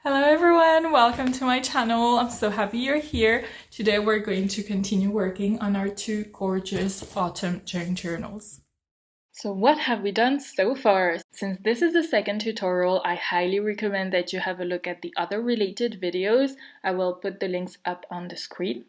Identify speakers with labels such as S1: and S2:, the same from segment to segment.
S1: Hello everyone, welcome to my channel. I'm so happy you're here. Today we're going to continue working on our two gorgeous autumn journals. So what have we done so far? Since this is the second tutorial, I highly recommend that you have a look at the other related videos. I will put the links up on the screen.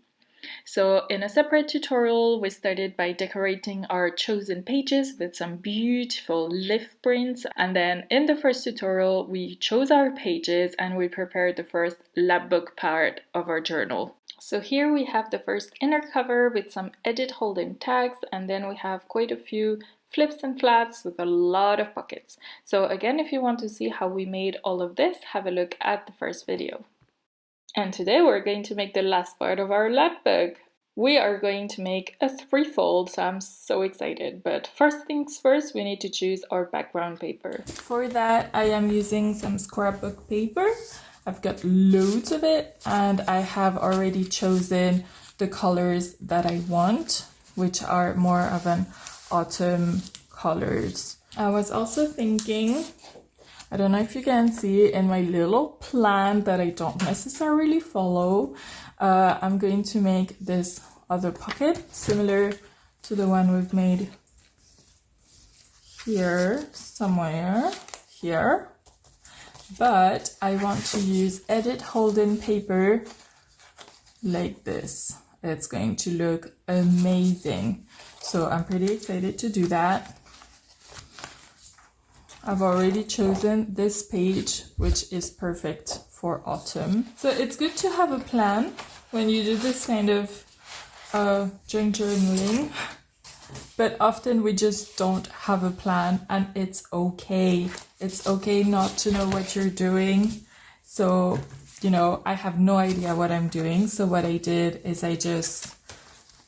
S1: So in a separate tutorial, we started by decorating our chosen pages with some beautiful leaf prints. And then in the first tutorial, we chose our pages and we prepared the first lapbook part of our journal. So here we have the first inner cover with some edit holding tags, and then we have quite a few flips and flaps with a lot of pockets. So again, if you want to see how we made all of this, have a look at the first video. And today we're going to make the last part of our lapbook. We are going to make a threefold, so I'm so excited. But first things first, we need to choose our background paper. For that, I am using some scrapbook paper. I've got loads of it, and I have already chosen the colors that I want, which are more of an autumn colors. I was also thinking, I don't know if you can see in my little plan that I don't necessarily follow, I'm going to make this other pocket similar to the one we've made here, somewhere here, but I want to use edit holding paper like this. It's going to look amazing. So I'm pretty excited to do that. I've already chosen this page, which is perfect for autumn. So it's good to have a plan when you do this kind of journaling, but often we just don't have a plan, and it's okay. It's okay not to know what you're doing. So, you know, I have no idea what I'm doing. So what I did is I just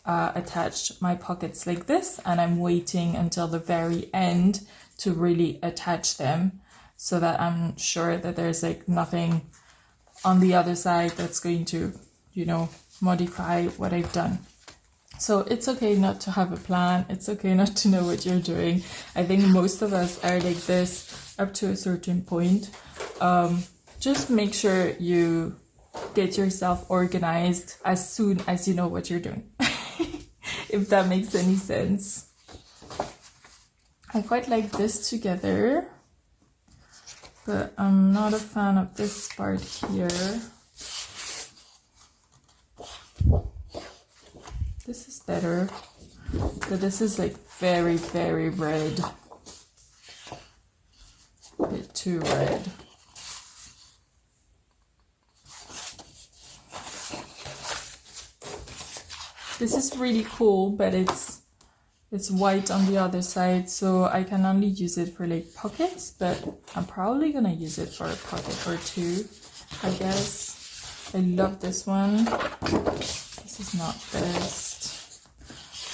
S1: attached my pockets like this, and I'm waiting until the very end to really attach them so that I'm sure that there's like nothing on the other side that's going to, you know, modify what I've done. So it's okay not to have a plan. It's okay not to know what you're doing. I think most of us are like this up to a certain point. Just make sure you get yourself organized as soon as you know what you're doing. If that makes any sense. I quite like this together, but I'm not a fan of this part here. This is better, but this is like very, very red. A bit too red. This is really cool, but it's white on the other side, so I can only use it for like pockets, but I'm probably gonna use it for a pocket or two, I guess. I love this one. This is not best.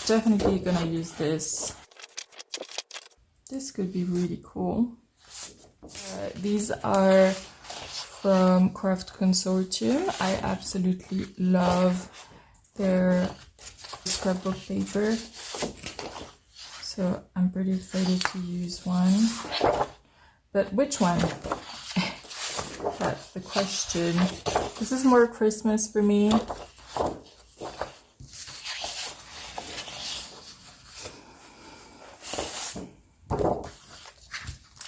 S1: Definitely gonna use this. This could be really cool. These are from Craft Consortium. I absolutely love their scrapbook paper. So I'm pretty excited to use one, but which one? That's the question. This is more Christmas for me.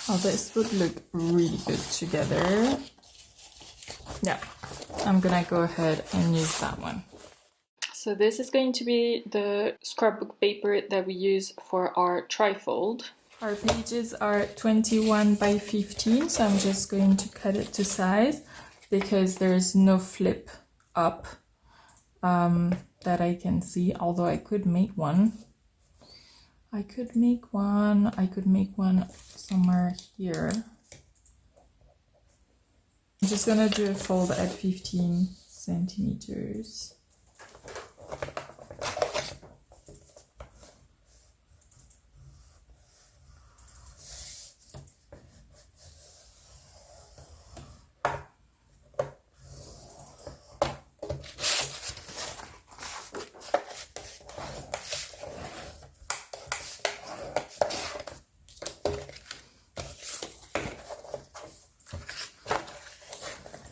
S1: Oh, this would look really good together. Yeah, I'm gonna go ahead and use that one. So this is going to be the scrapbook paper that we use for our trifold. Our pages are 21 by 15, so I'm just going to cut it to size because there's no flip up that I can see, although I could make one. I could make one somewhere here. I'm just gonna do a fold at 15 centimeters.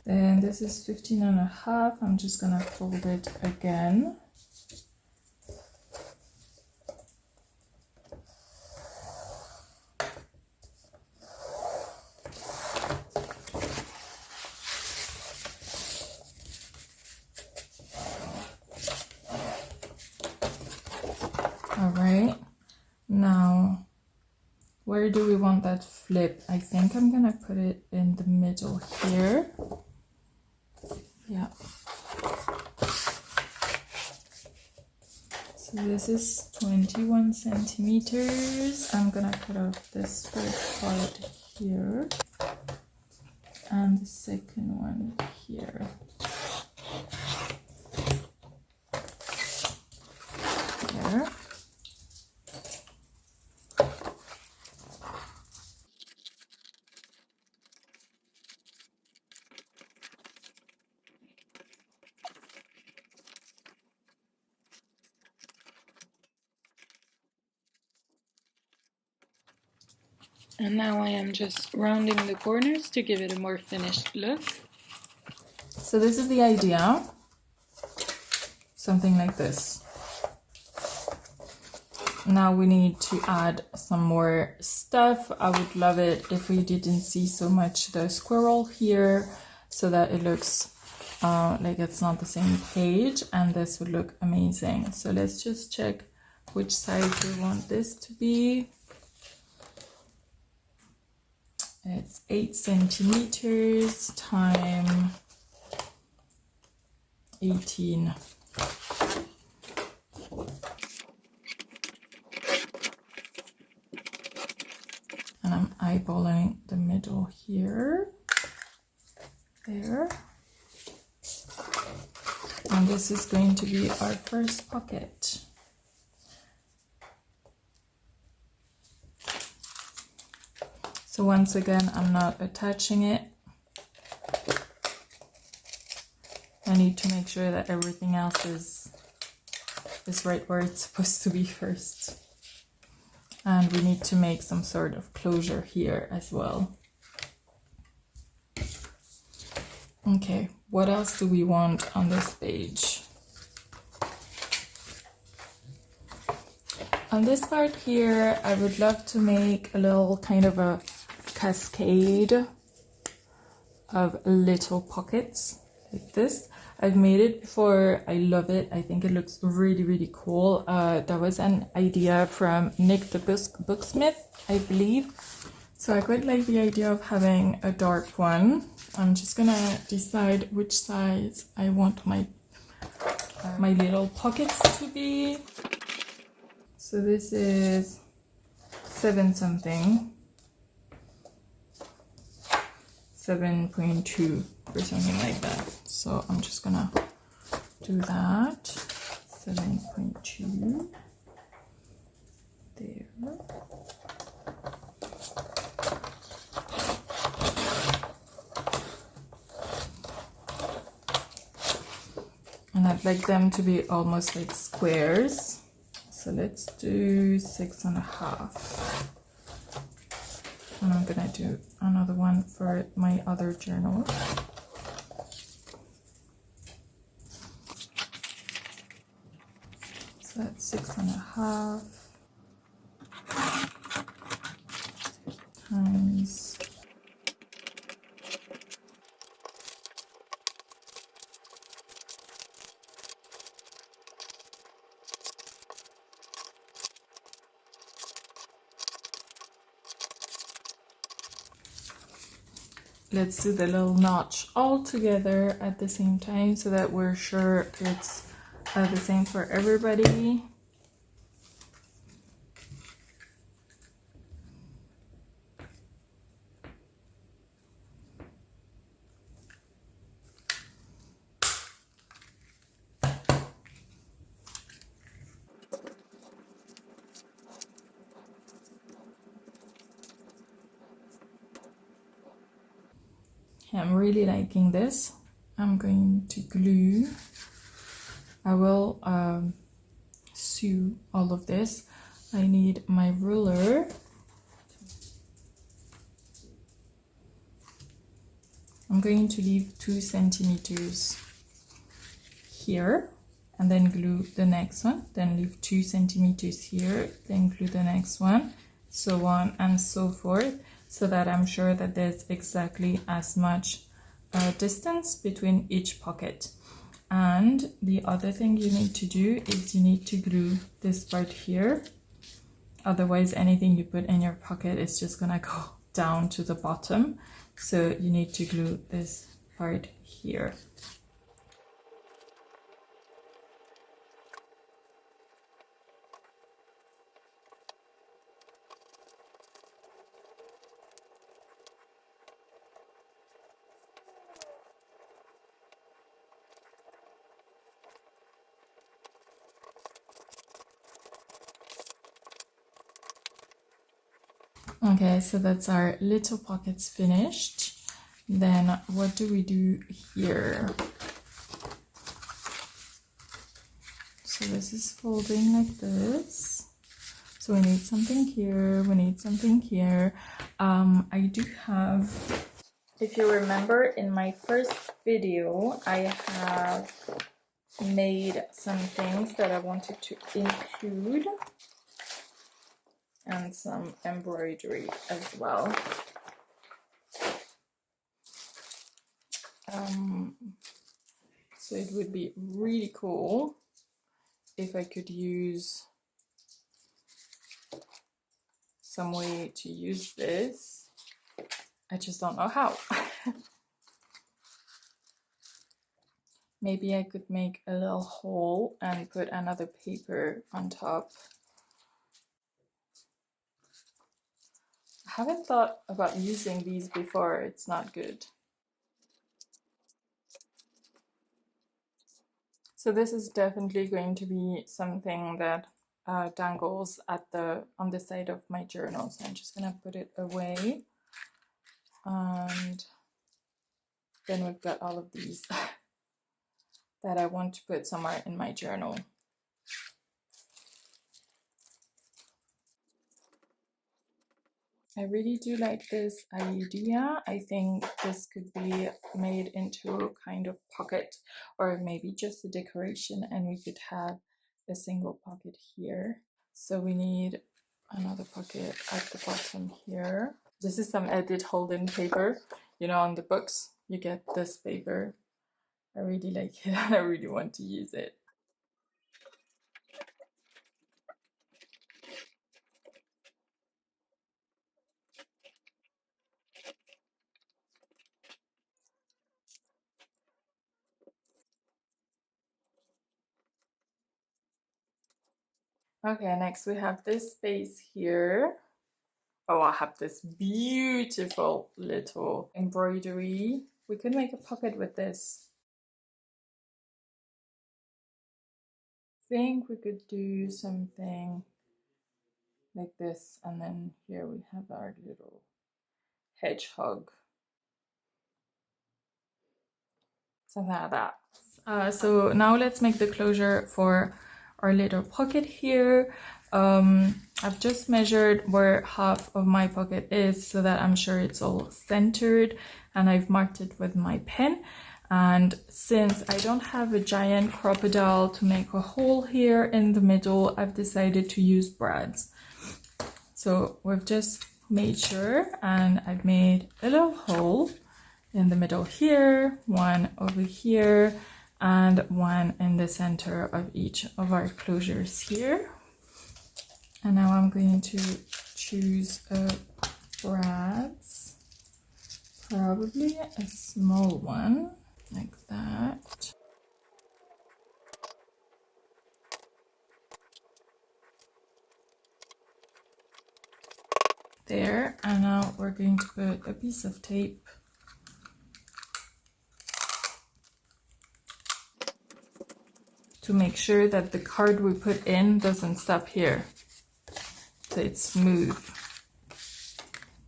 S1: Then this is 15.5. I'm just gonna fold it again. All right, now where do we want that flip? I think I'm gonna put it in the middle here. Yeah. So this is 21 centimeters. I'm gonna cut off this first part here and the second one here. There. And now I am just rounding the corners to give it a more finished look. So this is the idea. Something like this. Now we need to add some more stuff. I would love it if we didn't see so much the squirrel here, so that it looks like it's not the same page, and this would look amazing. So let's just check which size we want this to be. It's 8 centimeters times 18. And I'm eyeballing the middle here. There. And this is going to be our first pocket. So once again, I'm not attaching it. I need to make sure that everything else is right where it's supposed to be first. And we need to make some sort of closure here as well. Okay, what else do we want on this page? On this part here, I would love to make a little kind of a cascade of little pockets like this. I've made it before. I love it. I think it looks really, really cool. That was an idea from Nick the Booksmith, I believe. So I quite like the idea of having a dark one. I'm just gonna decide which size I want my little pockets to be. So this is 7 something. 7.2 or something like that. So I'm just gonna do that. 7.2 there. And I'd like them to be almost like squares. So let's do 6.5. And I'm gonna do another one for my other journal. So that's 6.5 times . Let's do the little notch all together at the same time so that we're sure it's the same for everybody. I'm really liking this. I'm going to glue. I will sew all of this. I need my ruler. I'm going to leave 2 centimeters here and then glue the next one, then leave 2 centimeters here, then glue the next one, so on and so forth, so that I'm sure that there's exactly as much distance between each pocket. And the other thing you need to do is you need to glue this part here, otherwise anything you put in your pocket is just gonna go down to the bottom. So you need to glue this part here. Okay, so that's our little pockets finished. Then what do we do here? So this is folding like this. So we need something here, we need something here. I do have, if you remember in my first video, I have made some things that I wanted to include, and some embroidery as well. So it would be really cool if I could use some way to use this. I just don't know how. Maybe I could make a little hole and put another paper on top. I haven't thought about using these before, it's not good. So this is definitely going to be something that dangles at on the side of my journal. So I'm just gonna put it away. And then we've got all of these that I want to put somewhere in my journal. I really do like this idea. I think this could be made into a kind of pocket, or maybe just a decoration, and we could have a single pocket here. So we need another pocket at the bottom here. This is some Edith Holden paper. You know, on the books, you get this paper. I really like it. I really want to use it. Okay, next we have this space here. Oh, I have this beautiful little embroidery. We could make a pocket with this. I think we could do something like this, and then here we have our little hedgehog. Something like that. So now let's make the closure for our little pocket here. I've just measured where half of my pocket is so that I'm sure it's all centered, and I've marked it with my pen. And since I don't have a giant crocodile to make a hole here in the middle, I've decided to use brads. So we've just made sure, and I've made a little hole in the middle here, one over here, and one in the center of each of our closures here. And now I'm going to choose a brads, probably a small one like that. There, and now we're going to put a piece of tape to make sure that the card we put in doesn't stop here, so it's smooth.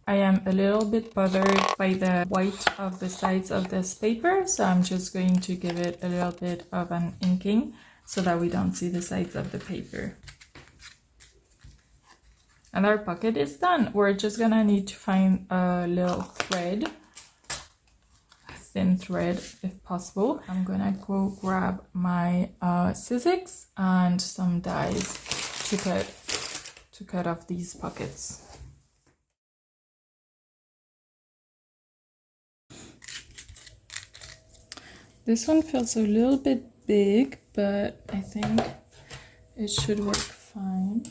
S1: I am a little bit bothered by the white of the sides of this paper, so I'm just going to give it a little bit of an inking so that we don't see the sides of the paper. And our pocket is done. We're just gonna need to find a little thread. I thin thread if possible. I'm gonna go grab my scissors and some dies to cut off these pockets. This one feels a little bit big, but I think it should work fine.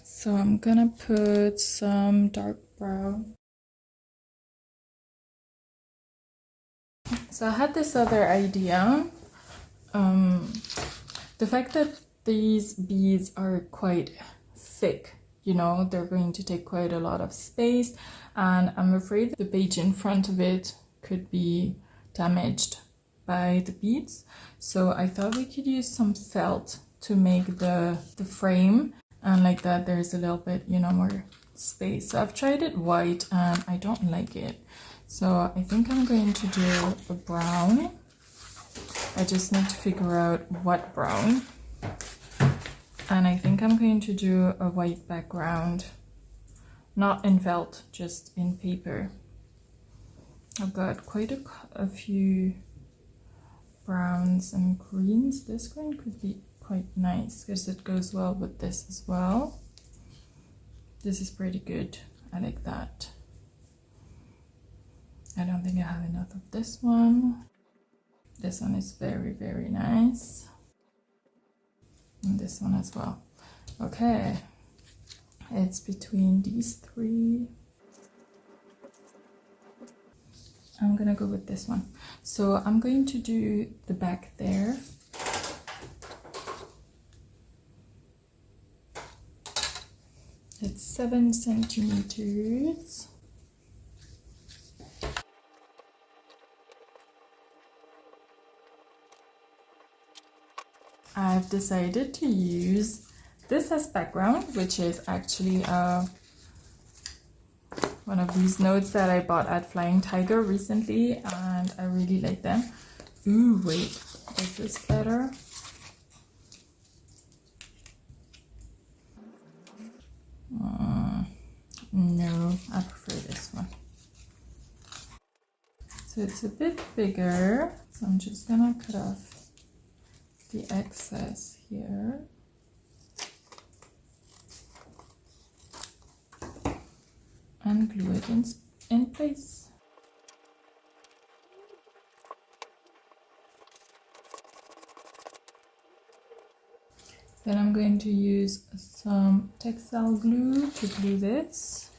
S1: So I'm gonna put some dark brown. So I had this other idea. The fact that these beads are quite thick, you know, they're going to take quite a lot of space, and I'm afraid the page in front of it could be damaged by the beads. So I thought we could use some felt to make the frame, and like that there's a little bit, you know, more space. So I've tried it white and I don't like it. So I think I'm going to do a brown. I just need to figure out what brown. And I think I'm going to do a white background, not in felt, just in paper. I've got quite a few browns and greens. This green could be quite nice because it goes well with this as well. This is pretty good. I like that. I don't think I have enough of this one. This one is very, very nice. And this one as well. Okay. It's between these three. I'm gonna go with this one. So I'm going to do the back there. It's 7 centimeters. I've decided to use this as background, which is actually one of these notes that I bought at Flying Tiger recently, and I really like them. Ooh, wait, is this better? No, I prefer this one. So it's a bit bigger, so I'm just gonna cut off the excess here. And glue it in place. Then I'm going to use some textile glue to glue this.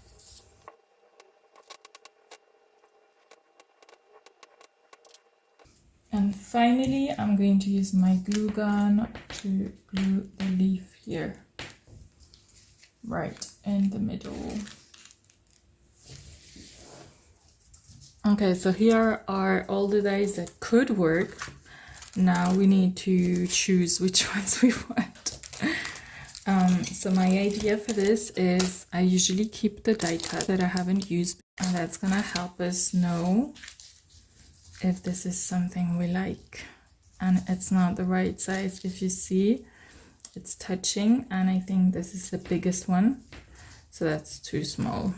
S1: And finally, I'm going to use my glue gun to glue the leaf here, right in the middle. Okay, so here are all the dies that could work. Now we need to choose which ones we want. So my idea for this is I usually keep the die cut that I haven't used, and that's gonna help us know if this is something we like. And it's not the right size. If you see, it's touching, and I think this is the biggest one. So that's too small.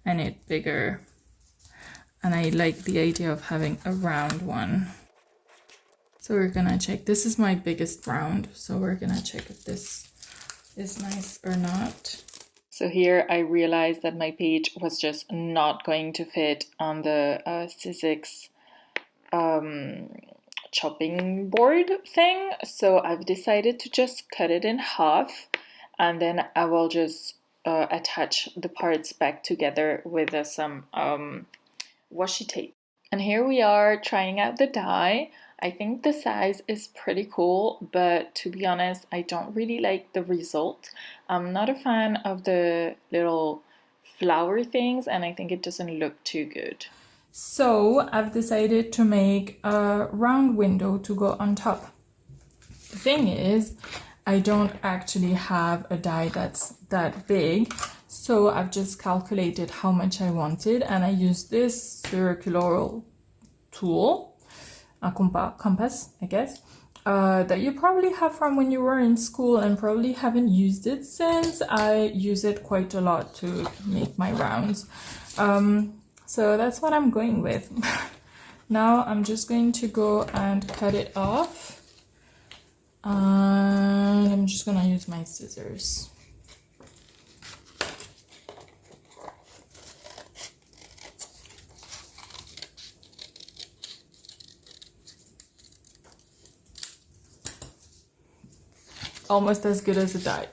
S1: I need bigger. And I like the idea of having a round one. So we're gonna check. This is my biggest round, so we're gonna check if this is nice or not. So here I realized that my page was just not going to fit on the scissors chopping board thing. So I've decided to just cut it in half, and then I will just attach the parts back together with some washi tape. And here we are trying out the die. I think the size is pretty cool, but to be honest, I don't really like the result. I'm not a fan of the little flower things, and I think it doesn't look too good. So I've decided to make a round window to go on top. The thing is, I don't actually have a die that's that big, so I've just calculated how much I wanted, and I used this circular tool, a compass, I guess, that you probably have from when you were in school and probably haven't used it since. I use it quite a lot to make my rounds. So that's what I'm going with. Now I'm just going to go and cut it off. And I'm just gonna use my scissors. Almost as good as a die.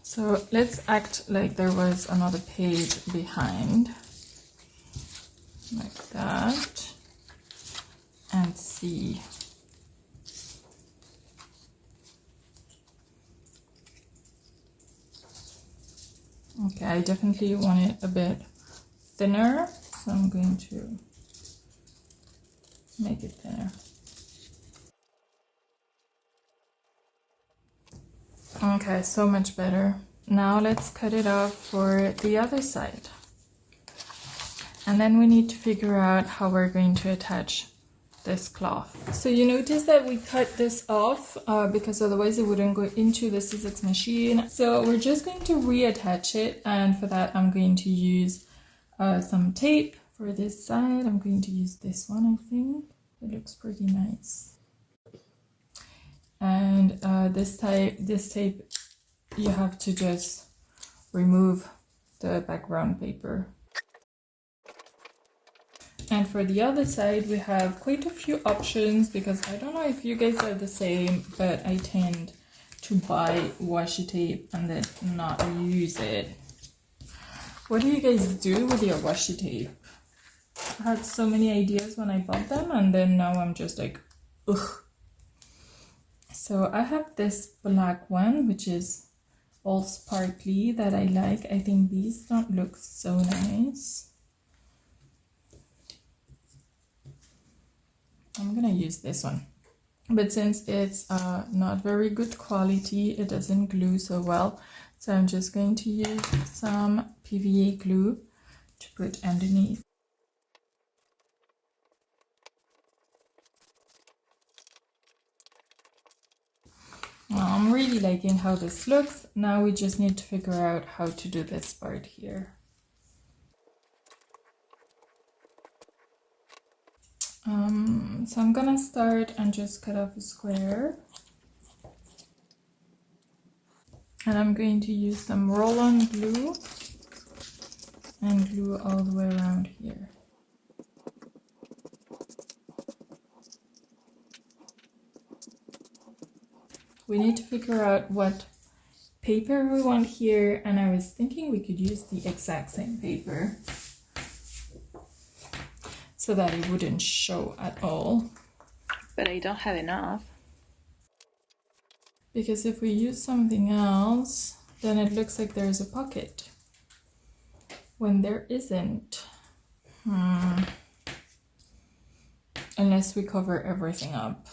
S1: So let's act like there was another page behind, like that, and see. Okay, I definitely want it a bit thinner, so I'm going to make it thinner. Okay, so much better. Now let's cut it off for the other side. And then we need to figure out how we're going to attach this cloth. So you notice that we cut this off because otherwise it wouldn't go into the scissors machine. So we're just going to reattach it, and for that I'm going to use some tape for this side. I'm going to use this one, I think. It looks pretty nice. And this tape, you have to just remove the background paper. And for the other side, we have quite a few options, because I don't know if you guys are the same, but I tend to buy washi tape and then not use it. What do you guys do with your washi tape? I had so many ideas when I bought them, and then now I'm just like, ugh. So I have this black one, which is all sparkly, that I like. I think these don't look so nice. I'm gonna use this one, but since it's not very good quality, it doesn't glue so well, so I'm just going to use some PVA glue to put underneath. Well, I'm really liking how this looks. Now we just need to figure out how to do this part here. So I'm gonna start and just cut off a square, and I'm going to use some roll-on glue and glue all the way around here. We need to figure out what paper we want here, and I was thinking we could use the exact same paper so that it wouldn't show at all. But I don't have enough. Because if we use something else, then it looks like there's a pocket when there isn't. Unless we cover everything up.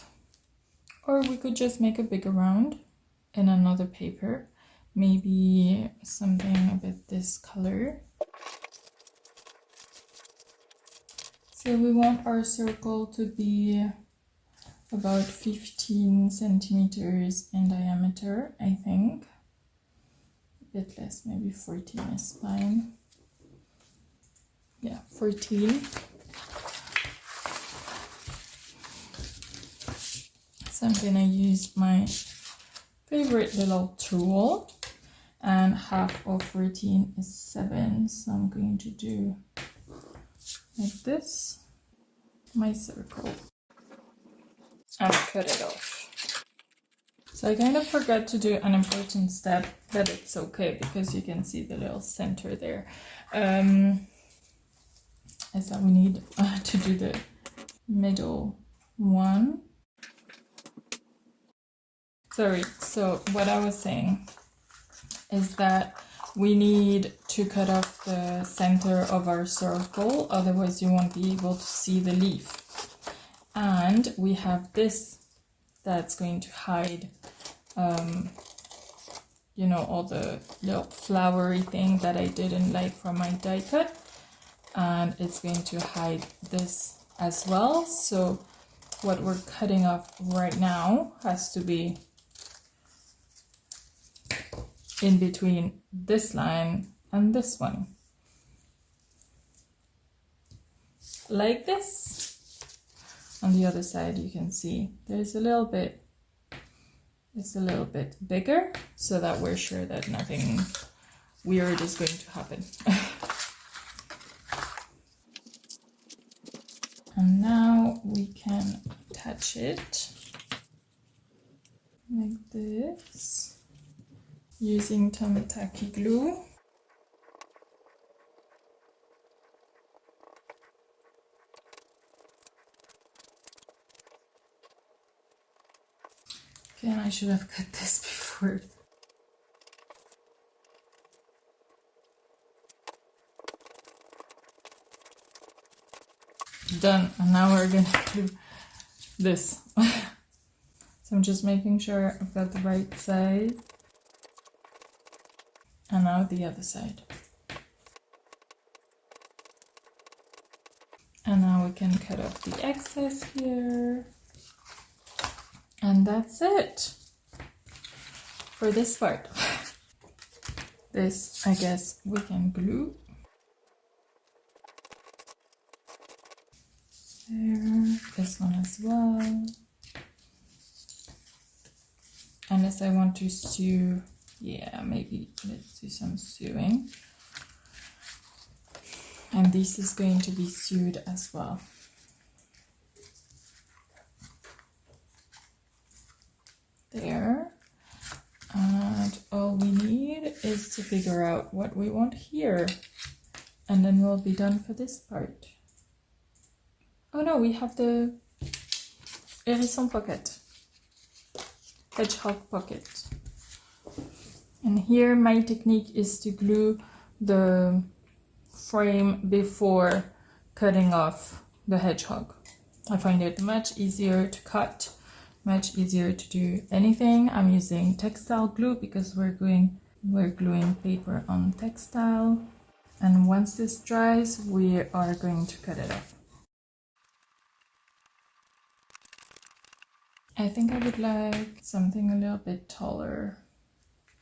S1: Or we could just make a bigger round in another paper. Maybe something a bit this color. So we want our circle to be about 15 centimeters in diameter, I think. A bit less, maybe 14 is fine. Yeah, 14. So I'm gonna use my favorite little tool, and half of 14 is 7, so I'm going to do like this, my circle, and cut it off. So I kind of forgot to do an important step, but it's okay because you can see the little center there. Is that we need to do the middle one. Sorry, so what I was saying is that we need to cut off the center of our circle, otherwise you won't be able to see the leaf. And we have this that's going to hide, you know, all the little flowery thing that I didn't like from my die cut. And it's going to hide this as well. So what we're cutting off right now has to be in between this line and this one. like this. On the other side, you can see there's a little bit, it's a little bit bigger, so that we're sure that nothing weird is going to happen. And now we can attach it like this using tacky glue. Okay, and I should have cut this before. Done. And now we're gonna do this. So I'm just making sure I've got the right side. And now the other side. And now we can cut off the excess here. And that's it for this part. This, I guess, we can glue. There, this one as well. Unless I want to sew, yeah, maybe let's do some sewing. And this is going to be sewed as well. There. And all we need is to figure out what we want here. And then we'll be done for this part. Oh no, we have the hérisson pocket. Hedgehog pocket. And here my technique is to glue the frame before cutting off the hedgehog. I find it much easier to cut, much easier to do anything. I'm using textile glue because we're gluing paper on textile. And once this dries, we are going to cut it off. I think I would like something a little bit taller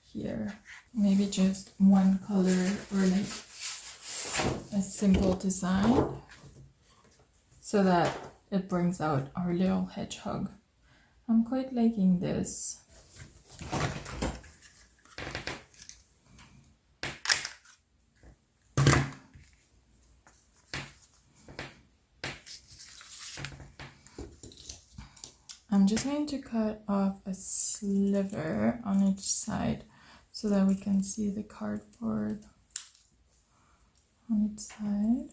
S1: here. Maybe just one color or like a simple design so that it brings out our little hedgehog. I'm quite liking this. I'm just going to cut off a sliver on each side so that we can see the cardboard on each side.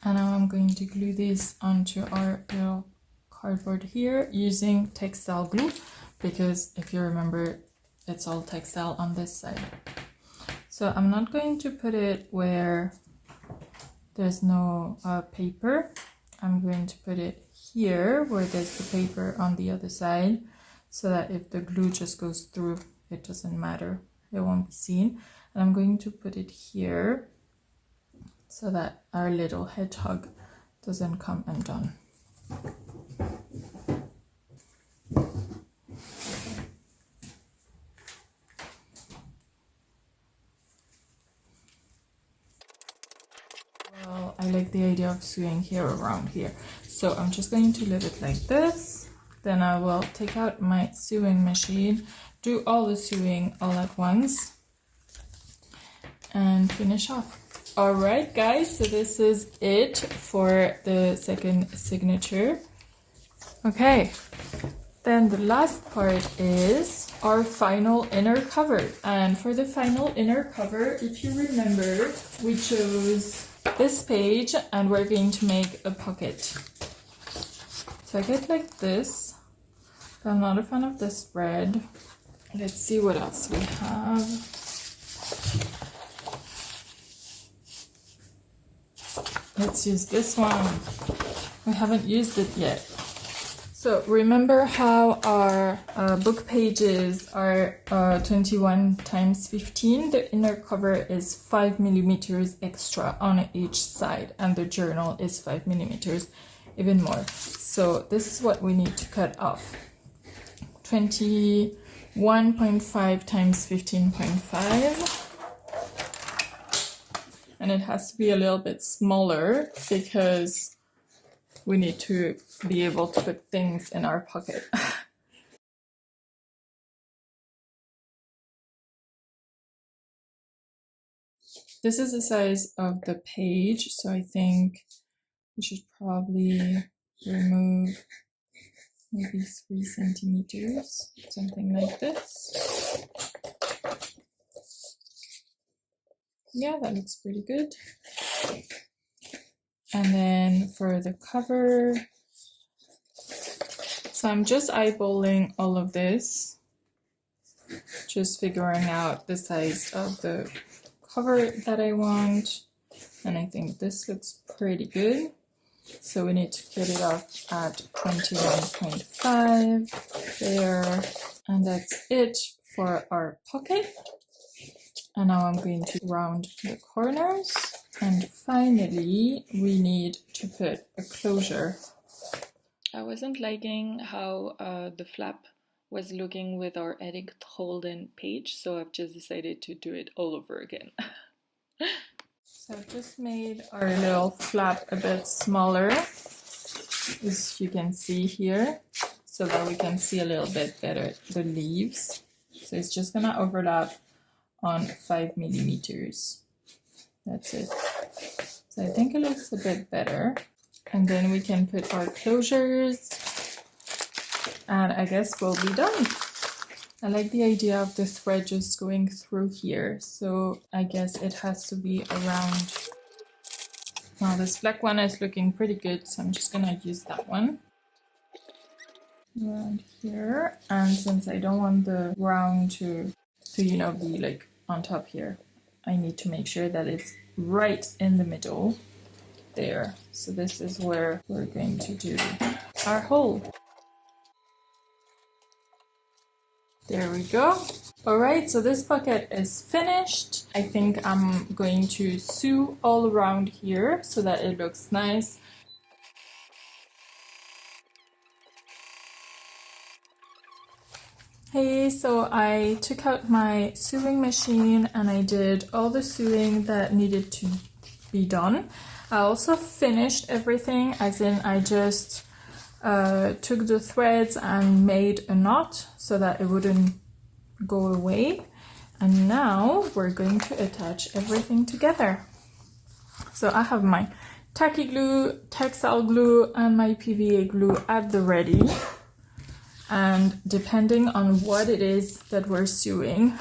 S1: And now I'm going to glue this onto our little cardboard here using textile glue, because if you remember, it's all textile on this side. So I'm not going to put it where there's no paper. I'm going to put it here where there's the paper on the other side, so that if the glue just goes through, it doesn't matter. It won't be seen. And I'm going to put it here so that our little hedgehog doesn't come undone. Well, I like the idea of sewing here around here. So I'm just going to leave it like this. Then I will take out my sewing machine, do all the sewing all at once, and finish off. Alright guys, so this is it for the second signature. Okay, then the last part is our final inner cover. And for the final inner cover, if you remember, we chose this page and we're going to make a pocket. So I get like this. I'm not a fan of the spread. Let's see what else we have. Let's use this one. We haven't used it yet. So remember how our book pages are 21 times 15? The inner cover is 5 millimeters extra on each side, and the journal is 5 millimeters, even more. So this is what we need to cut off. 21.5 times 15.5. and it has to be a little bit smaller because we need to be able to put things in our pocket. This is the size of the page, so I think we should probably remove maybe 3 centimeters, something like this. Yeah, that looks pretty good. And then for the cover, so I'm just eyeballing all of this, just figuring out the size of the cover that I want, and I think this looks pretty good. So we need to cut it off at 21.5 there, and that's it for our pocket. And now I'm going to round the corners, and finally we need to put a closure. I wasn't liking how the flap was looking with our edit holden page, so I've just decided to do it all over again. So I've just made our little flap a bit smaller, as you can see here, so that we can see a little bit better the leaves. So it's just gonna overlap on 5 millimeters. That's it. So I think it looks a bit better. And then we can put our closures, and I guess we'll be done. I like the idea of the thread just going through here, so I guess it has to be around. Now this black one is looking pretty good, so I'm just gonna use that one around here. And since I don't want the round to be like on top here, I need to make sure that it's right in the middle there. So this is where we're going to do our hole. There we go. All right, so this pocket is finished. I think I'm going to sew all around here so that it looks nice. Hey, so I took out my sewing machine and I did all the sewing that needed to be done. I also finished everything, as in I just took the threads and made a knot so that it wouldn't go away. And now we're going to attach everything together. So I have my tacky glue, textile glue, and my PVA glue at the ready. And depending on what it is that we're sewing,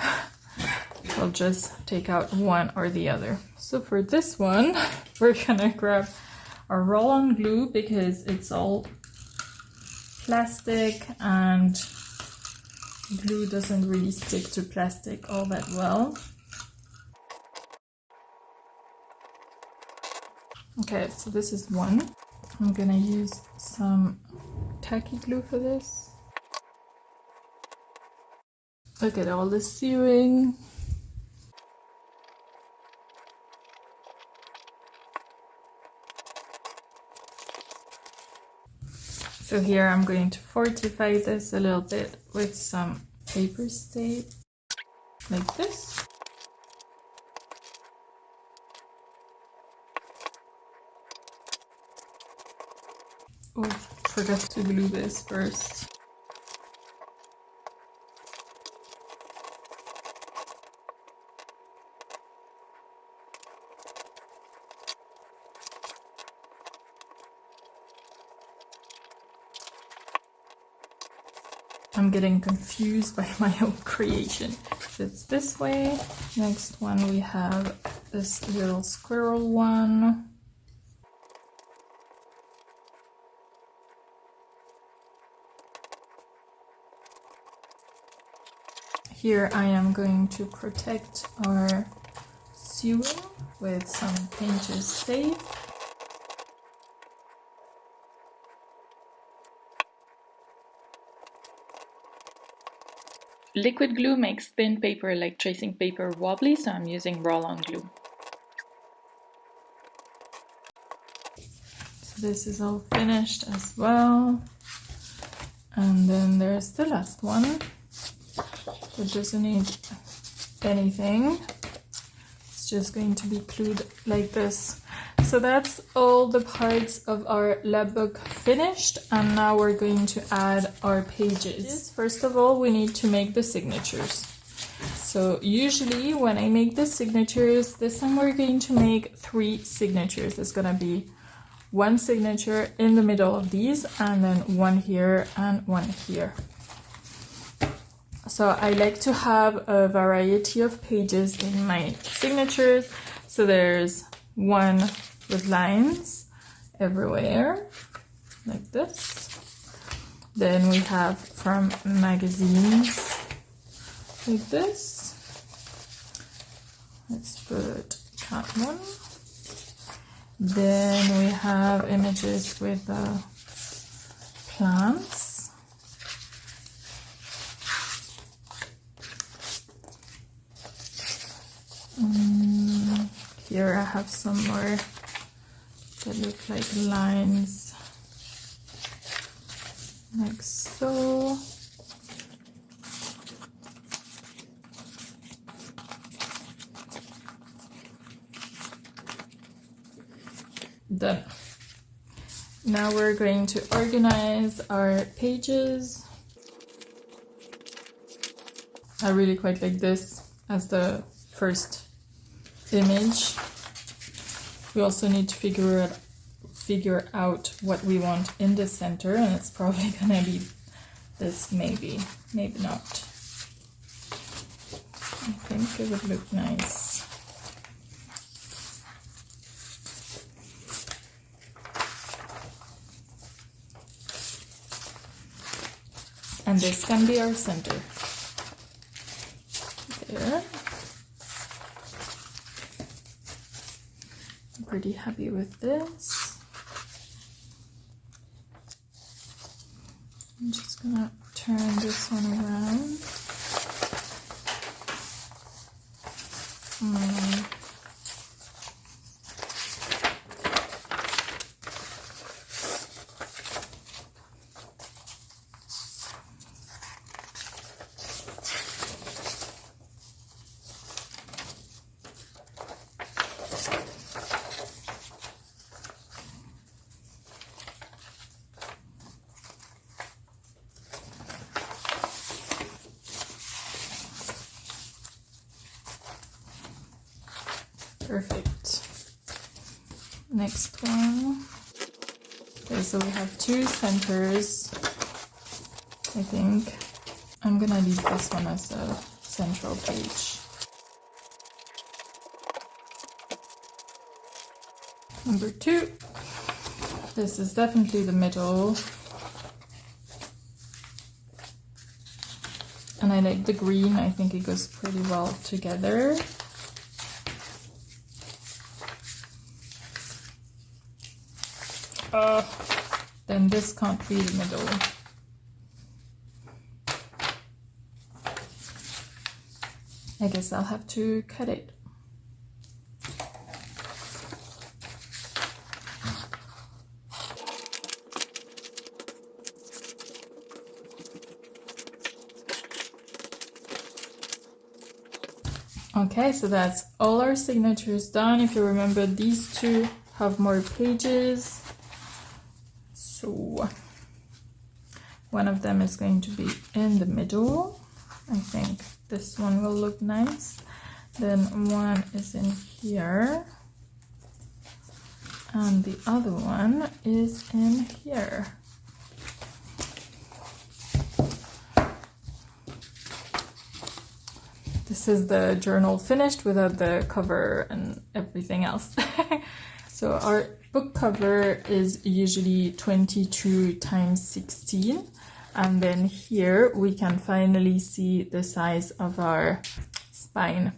S1: we'll just take out one or the other. So for this one, we're gonna grab our roll-on glue because it's all plastic and glue doesn't really stick to plastic all that well. Okay, so this is one. I'm gonna use some tacky glue for this. Look at all the sewing. So here I'm going to fortify this a little bit with some paper tape, like this. Oh, forgot to glue this first. I'm getting confused by my own creation. So it's this way. Next one we have this little squirrel one. Here I am going to protect our sewing with some painter's tape. Liquid glue makes thin paper like tracing paper wobbly, so I'm using roll-on glue. So this is all finished as well. And then there's the last one. It doesn't need anything. It's it's just going to be glued like this. So that's all the parts of our lapbook finished, and now we're going to add our pages. First of all, we need to make the signatures. So usually when I make the signatures, this time we're going to make 3 signatures. There's gonna be 1 signature in the middle of these, and then 1 here and 1 here. So I like to have a variety of pages in my signatures. So there's 1 with lines everywhere, like this. Then we have from magazines, like this. Let's put that one. Then we have images with plants. Here I have some more that look like lines, like so. Done. Now we're going to organize our pages. I really quite like this as the first image. We also need to figure out what we want in the center, and it's probably gonna be this, maybe not. I think it would look nice. And this can be our center. There. I'm pretty happy with this. I'm just gonna turn this one around. Perfect. Next one. Okay, so we have 2 centers, I think. I'm gonna leave this one as a central page. Number 2. This is definitely the middle. And I like the green, I think it goes pretty well together. Then this can't be the middle. I guess I'll have to cut it. Okay, so that's all our signatures done. If you remember, these 2 have more pages. So one of them is going to be in the middle. I think this one will look nice. Then one is in here. And the other one is in here. This is the journal finished without the cover and everything else. So our book cover is usually 22 times 16, and then here we can finally see the size of our spine.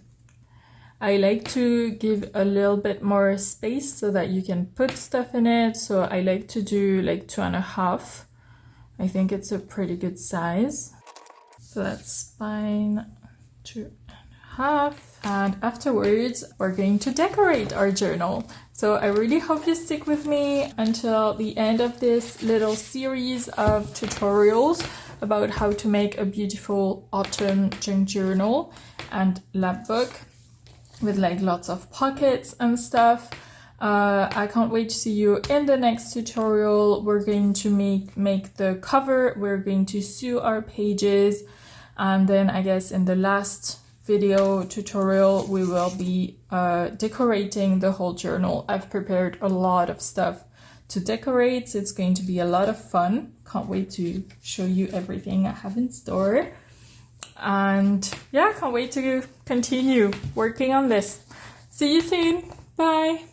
S1: I like to give a little bit more space so that you can put stuff in it, so I like to do like 2.5. I think it's a pretty good size. So that's spine 2.5, and afterwards we're going to decorate our journal. So I really hope you stick with me until the end of this little series of tutorials about how to make a beautiful autumn junk journal and lapbook. with like lots of pockets and stuff. I can't wait to see you in the next tutorial. We're going to make the cover, we're going to sew our pages, and then I guess in the last video tutorial we will be decorating the whole journal. I've prepared a lot of stuff to decorate, so it's going to be a lot of fun. Can't wait to show you everything I have in store. And yeah, can't wait to continue working on this. See you soon. Bye.